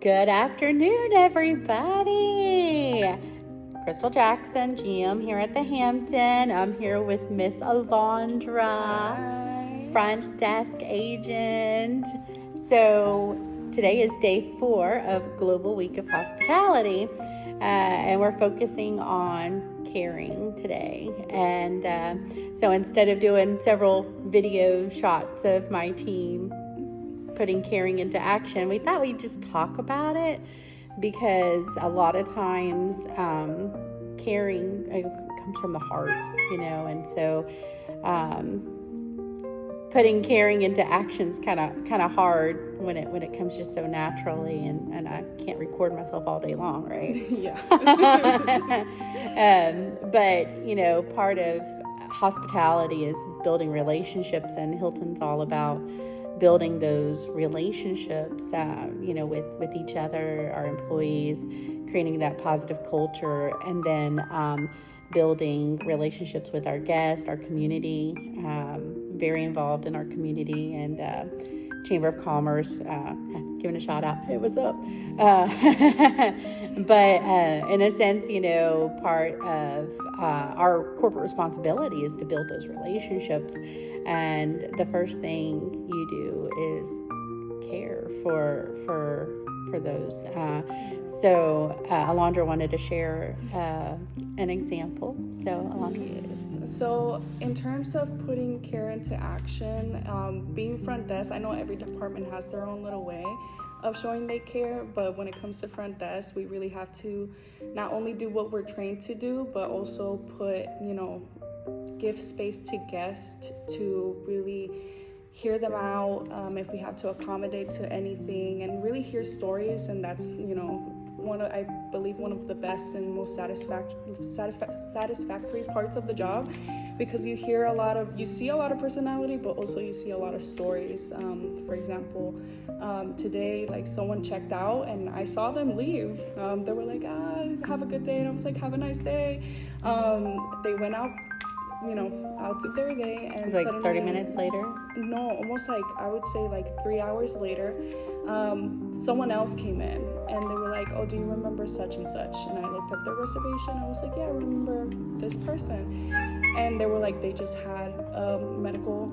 Good afternoon, everybody. Crystal Jackson, GM here at the Hampton. I'm here with Miss Alondra, Hi. Front Desk Agent. So today is day 4 of Global Week of Hospitality, and we're focusing on caring today. And so instead of doing several video shots of my team putting caring into action, we thought we'd just talk about it, because a lot of times caring comes from the heart, and so putting caring into action is kind of hard when it comes just so naturally, and I can't record myself all day long, right? Yeah. But part of hospitality is building relationships, and Hilton's all about building those relationships, with each other, our employees, creating that positive culture, and then building relationships with our guests, our community. Very involved in our community, and Chamber of Commerce, giving a shout out. Hey, what's up? But in a sense, part of our corporate responsibility is to build those relationships. And the first thing you do is care for those. So Alondra wanted to share an example. So Alondra. Yes. So in terms of putting care into action, being front desk, I know every department has their own little way of showing they care, but when it comes to front desk, we really have to not only do what we're trained to do, but also give space to guests to really hear them out, if we have to accommodate to anything, and really hear stories. And that's I believe one of the best and most satisfactory parts of the job, because you see a lot of personality, but also you see a lot of stories. For example, today, someone checked out and I saw them leave. They were like, have a good day, and I was like, have a nice day. They went out to their day, and it was like 30 minutes later? No, almost I would say 3 hours later, someone else came in, and they were like, oh, do you remember such and such? And I looked up their reservation. I was like, yeah, I remember this person. And they were like, they just had a medical,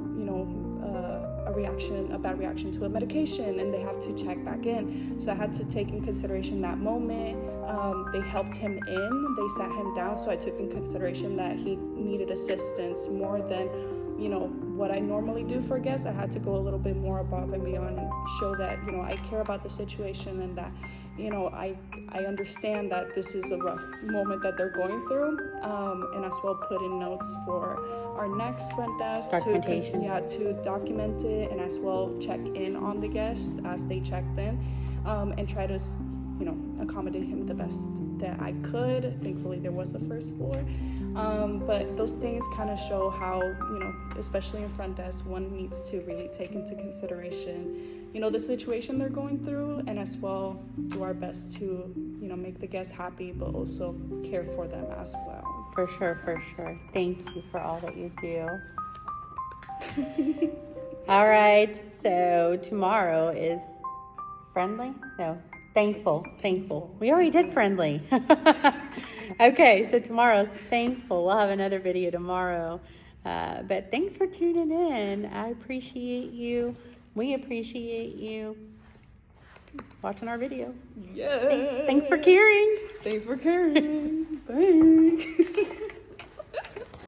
a bad reaction to a medication, and they have to check back in. So I had to take in consideration that moment. They helped him in, they sat him down, so I took in consideration that he needed assistance more than, what I normally do for guests. I had to go a little bit more above and beyond and show that, I care about the situation, and that, I understand that this is a rough moment that they're going through, and as well put in notes for our next front desk documentation. To document it, and as well check in on the guests as they checked in, and try to accommodate him the best that I could. Thankfully there was a first floor, but those things kind of show how, especially in front desk, one needs to really take into consideration the situation they're going through, and as well do our best to make the guests happy, but also care for them as well. For sure. Thank you for all that you do. All right, so tomorrow is thankful. We already did friendly. Okay, so tomorrow's thankful. We'll have another video tomorrow. But thanks for tuning in. I appreciate you. We appreciate you watching our video. Yeah. Thanks for caring. Bye.